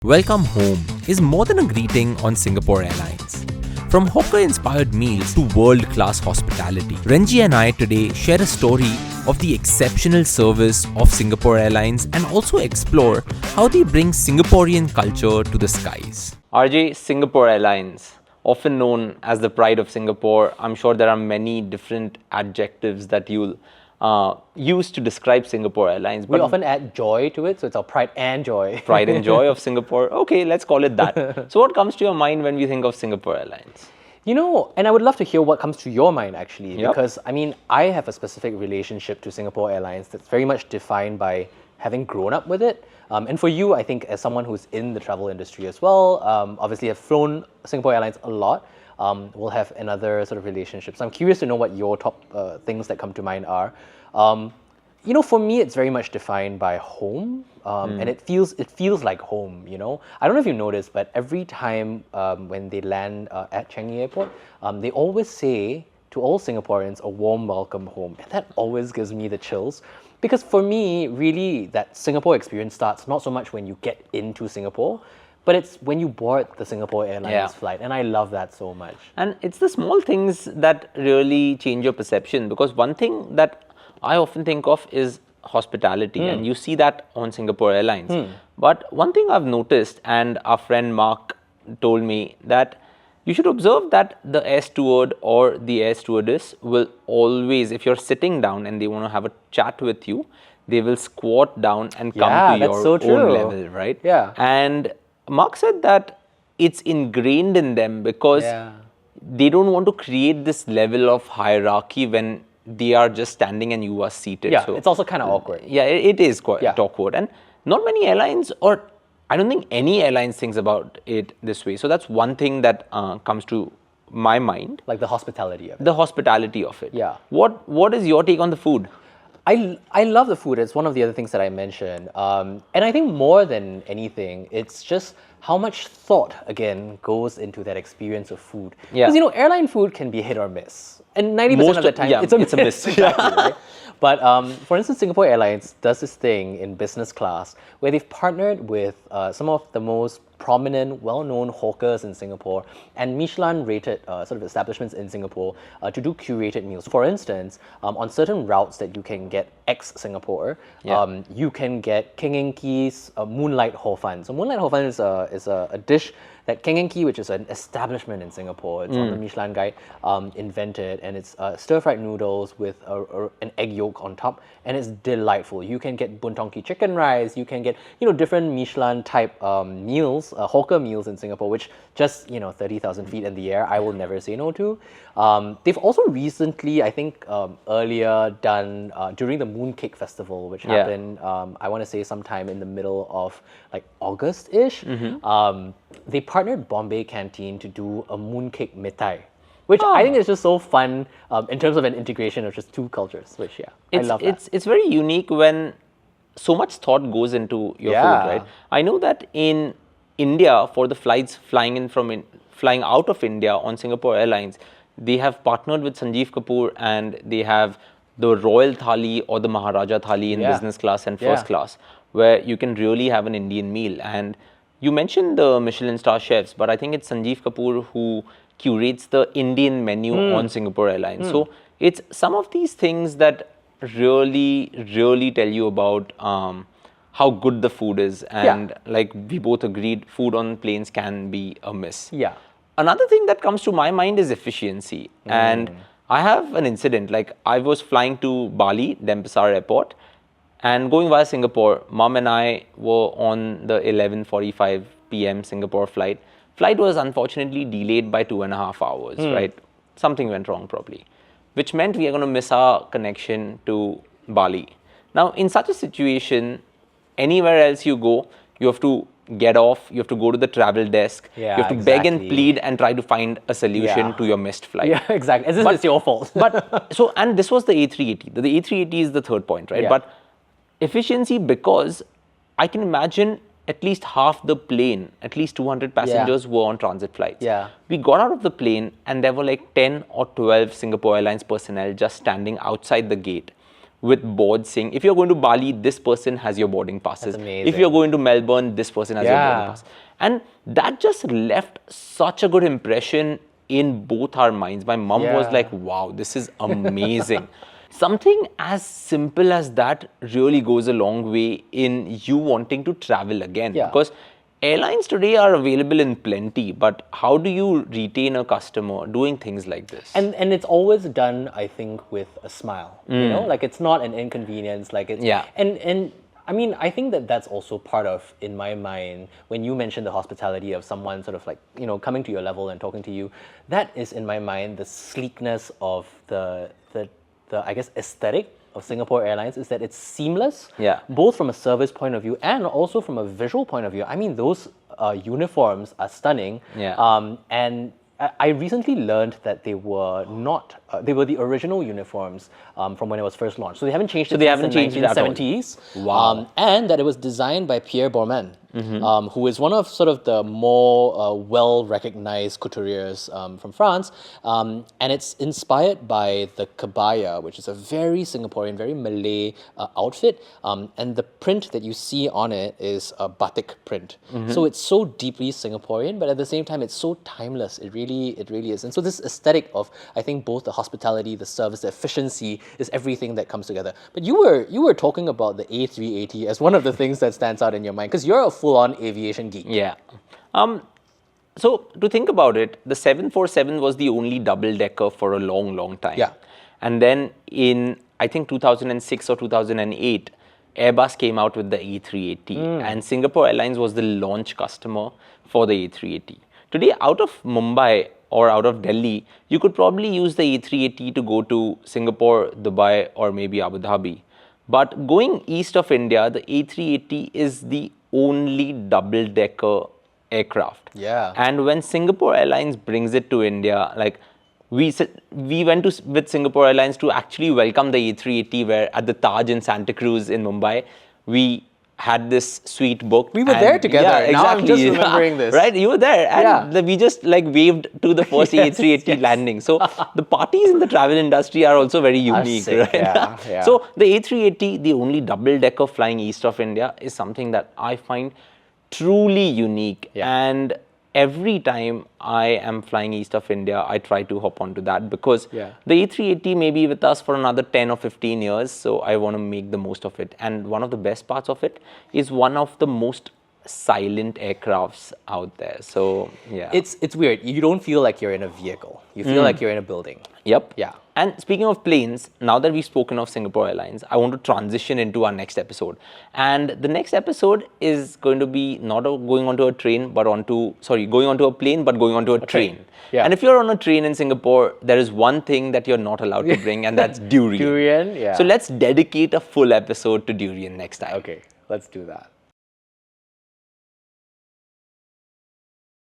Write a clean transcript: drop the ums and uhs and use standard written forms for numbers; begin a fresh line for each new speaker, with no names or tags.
Welcome home is more than a greeting on Singapore Airlines. From hawker-inspired meals to world-class hospitality, Renjie and I today share a story of the exceptional service of Singapore Airlines and also explore how they bring Singaporean culture to the skies.
RJ, Singapore Airlines, often known as the pride of Singapore. I'm sure there are many different adjectives that you'll use to describe Singapore Airlines.
But we often add joy to it, so it's our pride and joy.
Pride and joy of Singapore. Okay, let's call it that. So what comes to your mind when we think of Singapore Airlines?
You know, and I would love to hear what comes to your mind actually,
Yep.
because I mean, I have a specific relationship to Singapore Airlines that's very much defined by having grown up with it. And for you, I think as someone who's in the travel industry as well, obviously have flown Singapore Airlines a lot, we'll have another sort of relationship. So I'm curious to know what your top things that come to mind are. You know, for me, it's very much defined by home, and it feels like home. You know, I don't know if you noticed, but every time when they land at Changi Airport, they always say to all Singaporeans, a warm welcome home, and that always gives me the chills. Because for me, really, that Singapore experience starts not so much when you get into Singapore, but it's when you board the Singapore Airlines flight, and I love that so much.
And it's the small things that really change your perception, because one thing that I often think of is hospitality, and you see that on Singapore Airlines. But one thing I've noticed, and our friend Mark told me, that you should observe that the air steward or the air stewardess will always, if you're sitting down and they want to have a chat with you, they will squat down and come to your own level, right?
Yeah.
And Mark said that it's ingrained in them because they don't want to create this level of hierarchy when they are just standing and you are seated.
Yeah, so it's also kind of awkward.
Yeah, it is quite awkward. And not many airlines, or I don't think any airlines thinks about it this way. So that's one thing that comes to my mind.
Like the hospitality of it.
The hospitality of it.
Yeah.
What is your take on the food?
I love the food. It's one of the other things that I mentioned. And I think more than anything, it's just how much thought, again, goes into that experience of food.
Yeah.
Because, you know, airline food can be hit or miss. And 90% of the time, it's a miss. Exactly, right? But for instance, Singapore Airlines does this thing in business class where they've partnered with some of the most prominent, well-known hawkers in Singapore and Michelin-rated sort of establishments in Singapore to do curated meals. For instance, on certain routes that you can get ex-Singapore, you can get Keng's Moonlight Hor Fun. So Moonlight Hor Fun is a dish that Keng, which is an establishment in Singapore, it's on the Michelin Guide, invented, and it's stir-fried noodles with an egg yolk on top, and it's delightful. You can get Boon chicken rice, you can get, you know, different Michelin type meals, hawker meals in Singapore, which just, you know, 30,000 feet in the air, I will never say no to. They've also recently, I think earlier done during the Mooncake Festival, which happened, I want to say sometime in the middle of like August-ish. They partnered Bombay Canteen to do a mooncake mithai, which I think is just so fun in terms of an integration of just two cultures, which I love that.
It's very unique when so much thought goes into your food, right? I know that in India, for the flights flying out of India on Singapore Airlines, they have partnered with Sanjeev Kapoor, and they have the Royal Thali or the Maharaja Thali in business class and first class, where you can really have an Indian meal. And you mentioned the Michelin-starred chefs, but I think it's Sanjeev Kapoor who curates the Indian menu on Singapore Airlines. So it's some of these things that really, really tell you about how good the food is. And like we both agreed, food on planes can be a miss.
Yeah.
Another thing that comes to my mind is efficiency. And I have an incident. Like I was flying to Bali, Denpasar Airport, and going via Singapore. Mom and I were on the 11:45 p.m. Singapore flight. Flight was unfortunately delayed by 2.5 hours, right? Something went wrong probably, which meant we are going to miss our connection to Bali. Now, in such a situation, anywhere else you go, you have to get off, you have to go to the travel desk, you have to beg and plead and try to find a solution to your missed flight.
Yeah, exactly. As if it's your fault.
And this was the A380. The A380 is the third point, right? But efficiency, because I can imagine at least half the plane, at least 200 passengers were on transit flights. We got out of the plane and there were like 10 or 12 Singapore Airlines personnel just standing outside the gate with boards saying, if you're going to Bali, this person has your boarding passes.
That's amazing.
If you're going to Melbourne, this person has your boarding pass. And that just left such a good impression in both our minds. My mom was like, wow, this is amazing. Something as simple as that really goes a long way in you wanting to travel again. Because airlines today are available in plenty, but how do you retain a customer doing things like this?
And it's always done, I think, with a smile. You know, like it's not an inconvenience. Like it's and I mean, I think that's also part of, in my mind, when you mentioned the hospitality of someone sort of like, you know, coming to your level and talking to you, that is, in my mind, the sleekness of the I guess, aesthetic of Singapore Airlines, is that it's seamless, both from a service point of view and also from a visual point of view. I mean, those uniforms are stunning. And I recently learned that they were not, they were the original uniforms from when it was first launched. So they haven't changed it since the 1970s.
Wow.
And that it was designed by Pierre Bourman, who is one of sort of the more well-recognized couturiers from France. And it's inspired by the kebaya, which is a very Singaporean, very Malay outfit. And the print that you see on it is a batik print. So it's so deeply Singaporean, but at the same time, it's so timeless. It really is. And so this aesthetic of, I think, both the hospitality, the service, the efficiency is everything that comes together. But you were talking about the A380 as one of the things that stands out in your mind, because you're a full-on aviation geek.
So to think about it, the 747 was the only double-decker for a long time. And then in, I think, 2006 or 2008, Airbus came out with the A380, and Singapore Airlines was the launch customer for the A380. Today, out of Mumbai or out of Delhi, you could probably use the A380 to go to Singapore, Dubai, or maybe Abu Dhabi. But going east of India, the A380 is the only double-decker aircraft. And when Singapore Airlines brings it to India, like we went with Singapore Airlines to actually welcome the A380, where at the Taj in Santa Cruz in Mumbai, we had this suite booked.
We were there together.
Yeah, exactly.
Now I'm just remembering this.
Right, you were there. And we just like waved to the first A380 landing. So the parties in the travel industry are also very unique, right? So the A380, the only double-decker flying east of India, is something that I find truly unique. And every time I am flying east of India, I try to hop onto that, because the A380 may be with us for another 10 or 15 years, so I want to make the most of it. And one of the best parts of it is one of the most silent aircrafts out there. So
it's weird. You don't feel like you're in a vehicle. You feel like you're in a building.
And speaking of planes, now that we've spoken of Singapore Airlines, I want to transition into our next episode. And the next episode is going to be not going onto a train, but going onto a plane, but going onto a train. And if you're on a train in Singapore, there is one thing that you're not allowed to bring, and that's durian.
Durian,
So let's dedicate a full episode to durian next time.
Okay, let's do that.